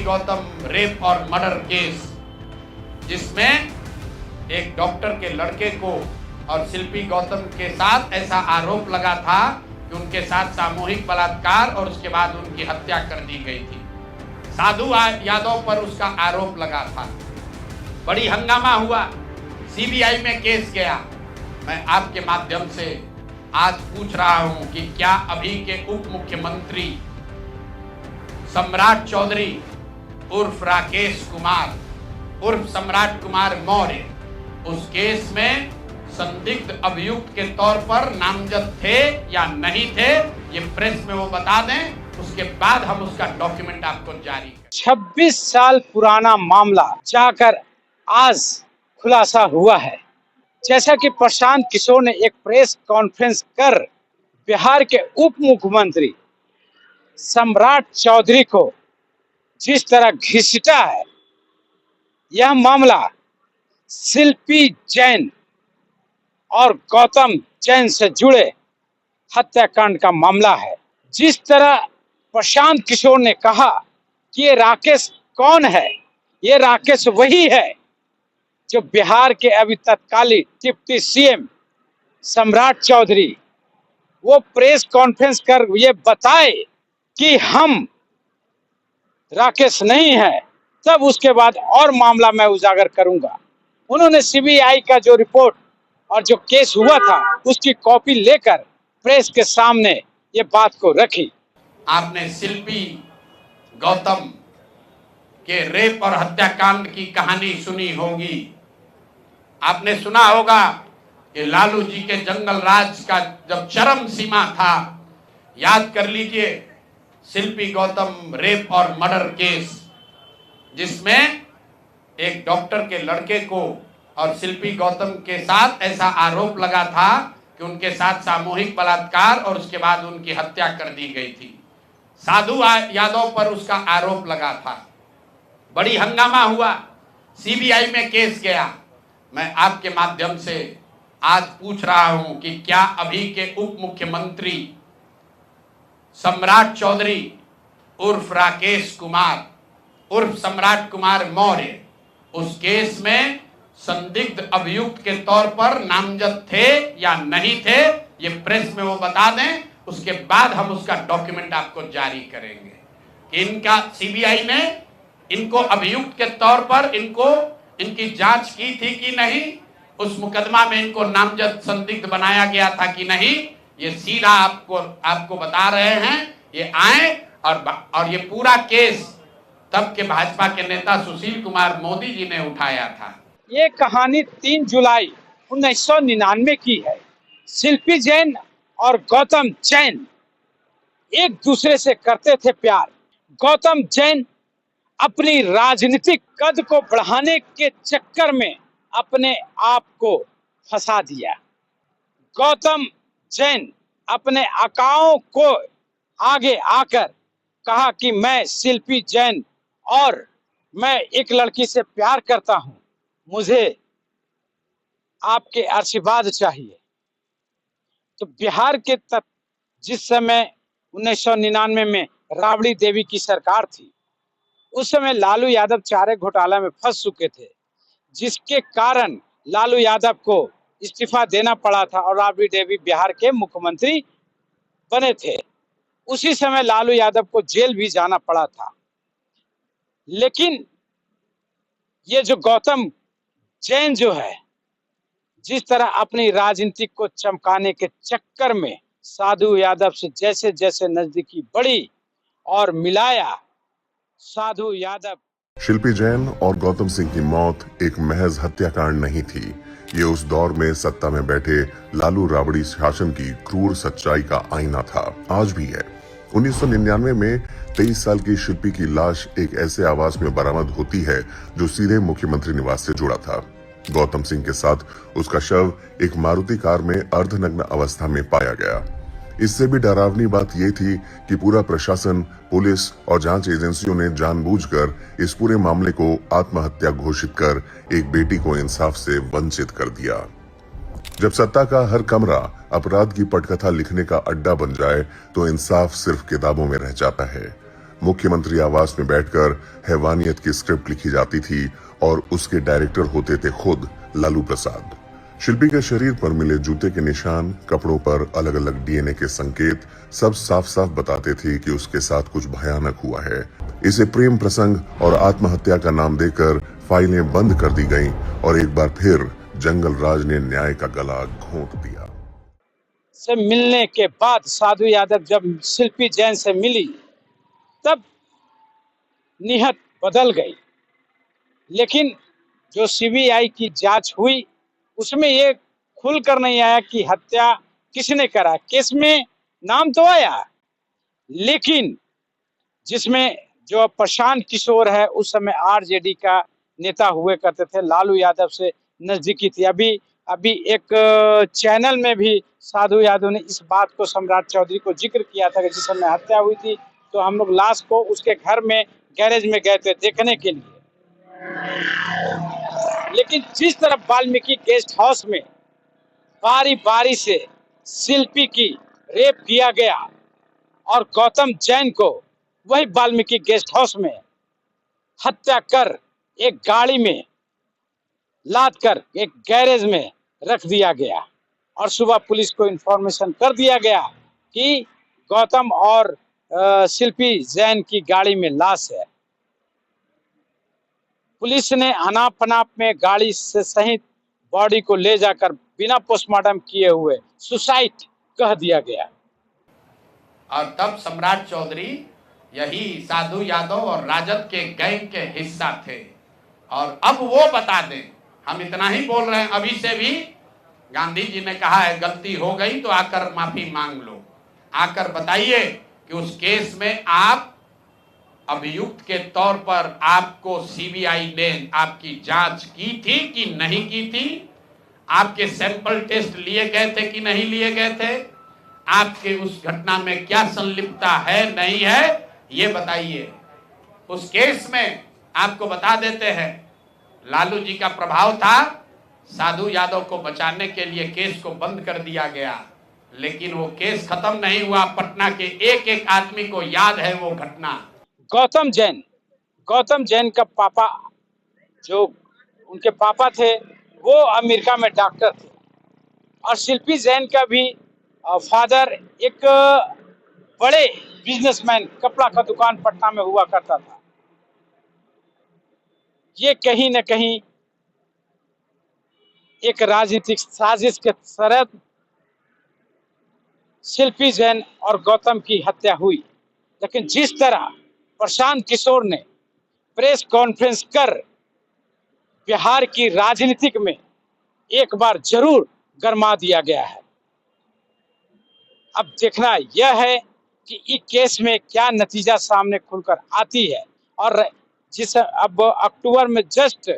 Gautam rape और murder case, जिसमें एक डॉक्टर के लड़के को और शिल्पी गौतम के साथ ऐसा आरोप लगा था कि उनके साथ सामूहिक बलात्कार और उसके बाद उनकी हत्या कर दी गई थी। साधु यादव पर उसका आरोप लगा था। बड़ी हंगामा हुआ, सीबीआई में केस गया। मैं आपके माध्यम से आज पूछ रहा हूं कि क्या अभी के उप मुख्यमंत्री सम्राट चौधरी उर्फ राकेश कुमार उर्फ सम्राट कुमार मौर्य उस केस में संदिग्ध अभियुक्त के तौर पर नामजद थे या नहीं थे, ये प्रेस में वो बता दें, उसके बाद हम उसका डॉक्यूमेंट आपको जारी करें। 26 साल पुराना मामला जाकर आज खुलासा हुआ है। जैसा कि प्रशांत किशोर ने एक प्रेस कॉन्फ्रेंस कर बिहार के उप मुख्यमंत्री सम्राट चौधरी को जिस तरह घसीटा है, यह मामला शिल्पी जैन और गौतम जैन से जुड़े हत्याकांड का मामला है। जिस तरह प्रशांत किशोर ने कहा कि ये राकेश कौन है, ये राकेश वही है जो बिहार के अभी तत्कालीन डिप्टी सीएम सम्राट चौधरी वो प्रेस कॉन्फ्रेंस कर ये बताए कि हम राकेश नहीं है, तब उसके बाद और मामला मैं उजागर करूंगा। उन्होंने सीबीआई का जो रिपोर्ट और जो केस हुआ था उसकी कॉपी लेकर प्रेस के सामने ये बात को रखी। आपने शिल्पी गौतम के रेप और हत्याकांड की कहानी सुनी होगी। आपने सुना होगा कि लालू जी के जंगल राज का जब चरम सीमा था, याद कर लीजिए, शिल्पी गौतम रेप और मर्डर केस, जिसमें एक डॉक्टर के लड़के को और शिल्पी गौतम के साथ ऐसा आरोप लगा था कि उनके साथ सामूहिक बलात्कार और उसके बाद उनकी हत्या कर दी गई थी। साधु यादव पर उसका आरोप लगा था। बड़ी हंगामा हुआ, सीबीआई में केस गया। मैं आपके माध्यम से आज पूछ रहा हूं कि क्या अभी के उप मुख्यमंत्री सम्राट चौधरी उर्फ राकेश कुमार उर्फ सम्राट कुमार मौर्य उस केस में संदिग्ध अभियुक्त के तौर पर नामजद थे या नहीं थे, ये प्रेस में वो बता दें, उसके बाद हम उसका डॉक्यूमेंट आपको जारी करेंगे कि इनका सीबीआई ने इनको अभियुक्त के तौर पर इनकी जांच की थी कि नहीं, उस मुकदमा में इनको नामजद संदिग्ध बनाया गया था कि नहीं। ये सीधा आपको बता रहे हैं। ये आए और ये पूरा केस तब के भाजपा के नेता सुशील कुमार मोदी जी ने उठाया था। ये कहानी 3 जुलाई 1999 की है। शिल्पी जैन और गौतम जैन एक दूसरे से करते थे प्यार। गौतम जैन अपनी राजनीतिक कद को बढ़ाने के चक्कर में अपने आप को फंसा दिया। गौतम जैन अपने आकाओं को आगे आकर कहा कि मैं शिल्पी जैन और मैं एक लड़की से प्यार करता हूं, मुझे आपके आशीर्वाद चाहिए। तो बिहार के जिस समय 1999 में राबड़ी देवी की सरकार थी, उस समय लालू यादव चारे घोटाला में फंस चुके थे, जिसके कारण लालू यादव को इस्तीफा देना पड़ा था और राबड़ी देवी बिहार के मुख्यमंत्री बने थे। उसी समय लालू यादव को जेल भी जाना पड़ा था। लेकिन ये जो गौतम जैन जो है, जिस तरह अपनी राजनीति को चमकाने के चक्कर में साधु यादव से जैसे जैसे नजदीकी बढ़ी और मिलाया साधु यादव। शिल्पी जैन और गौतम सिंह की मौत एक महज हत्याकांड नहीं थी। ये उस दौर में सत्ता में बैठे लालू राबड़ी शासन की क्रूर सच्चाई का आईना था, आज भी है। 1999 में 23 साल की शिल्पी की लाश एक ऐसे आवास में बरामद होती है जो सीधे मुख्यमंत्री निवास से जुड़ा था। गौतम सिंह के साथ उसका शव एक मारुति कार में अर्धनग्न अवस्था में पाया गया। इससे भी डरावनी बात यह थी कि पूरा प्रशासन, पुलिस और जांच एजेंसियों ने जानबूझकर इस पूरे मामले को आत्महत्या घोषित कर एक बेटी को इंसाफ से वंचित कर दिया। जब सत्ता का हर कमरा अपराध की पटकथा लिखने का अड्डा बन जाए तो इंसाफ सिर्फ किताबों में रह जाता है। मुख्यमंत्री आवास में बैठकर हैवानियत की स्क्रिप्ट लिखी जाती थी और उसके डायरेक्टर होते थे खुद लालू प्रसाद। शिल्पी के शरीर पर मिले जूते के निशान, कपड़ों पर अलग अलग डीएनए के संकेत सब साफ साफ बताते थे कि उसके साथ कुछ भयानक हुआ है। इसे प्रेम प्रसंग और आत्महत्या का नाम देकर फाइलें बंद कर दी गईं और एक बार फिर जंगल राज ने न्याय का गला घोंट दिया। से मिलने के बाद साधु यादव जब शिल्पी जैन से मिली तब नियत बदल गई, लेकिन जो सीबीआई की जांच हुई उसमें ये खुलकर नहीं आया कि हत्या किसने करा। केस में नाम तो आया, लेकिन जिसमें जो प्रशांत किशोर है उस समय आरजेडी का नेता हुए करते थे, लालू यादव से नजदीकी थी। अभी एक चैनल में भी साधु यादव ने इस बात को सम्राट चौधरी को जिक्र किया था कि जिस समय हत्या हुई थी तो हम लोग लाश को उसके घर में गैरेज में गए थे देखने के लिए। लेकिन जिस तरह वाल्मीकि गेस्ट हाउस में बारी बारी से शिल्पी की रेप किया गया और गौतम जैन को वही वाल्मीकि गेस्ट हाउस में हत्या कर एक गाड़ी में लाद कर एक गैरेज में रख दिया गया और सुबह पुलिस को इंफॉर्मेशन कर दिया गया कि गौतम और शिल्पी जैन की गाड़ी में लाश है। पुलिस ने अनाप शनाप में गाड़ी से सहित बॉडी को ले जाकर बिना पोस्टमार्टम किए हुए सुसाइड कह दिया गया। और तब सम्राट चौधरी यही साधु यादव और राजद के गैंग के हिस्सा थे। और अब वो बता दें, हम इतना ही बोल रहे हैं, अभी से भी गांधी जी ने कहा है गलती हो गई तो आकर माफी मांग लो। आकर बताइए कि उस केस में आप अभियुक्त के तौर पर आपको सीबीआई ने आपकी जांच की थी कि नहीं की थी? आपके सैंपल टेस्ट लिए गए थे कि नहीं लिए गए थे? आपके उस घटना में क्या संलिप्तता है नहीं है, ये बताइए। उस केस में आपको बता देते हैं लालू जी का प्रभाव था, साधु यादव को बचाने के लिए केस को बंद कर दिया गया, लेकिन वो केस खत्म नहीं हुआ। पटना के एक एक आदमी को याद है वो घटना। गौतम जैन का पापा, जो उनके पापा थे वो अमेरिका में डॉक्टर थे और शिल्पी जैन का भी फादर एक बड़े बिजनेसमैन, कपड़ा का दुकान पटना में हुआ करता था। ये कहीं न कहीं एक राजनीतिक साजिश के तहत शिल्पी जैन और गौतम की हत्या हुई। लेकिन जिस तरह प्रशांत किशोर ने प्रेस कॉन्फ्रेंस कर बिहार की राजनीतिक में एक बार जरूर गरमा दिया गया है। अब देखना यह है कि इस केस में क्या नतीजा सामने खुलकर आती है। और जिस अब अक्टूबर में जस्ट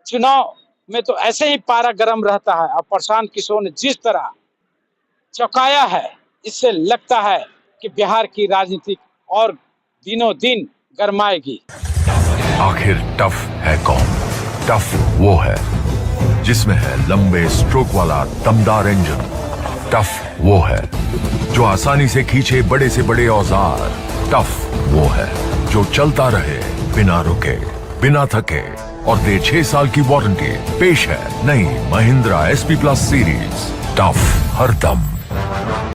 चुनाव में तो ऐसे ही पारा गर्म रहता है और प्रशांत किशोर ने जिस तरह चौंकाया है, इससे लगता है कि बिहार की राजनीति और दिनों दिन गरमाएगी। आखिर टफ है कौन? टफ वो है जिसमें है लंबे स्ट्रोक वाला दमदार इंजन। टफ वो है जो आसानी से खींचे बड़े से बड़े औजार। टफ वो है जो चलता रहे बिना रुके, बिना थके और दे 6 साल की वारंटी। पेश है नई महिंद्रा SP+ सीरीज, टफ हरदम।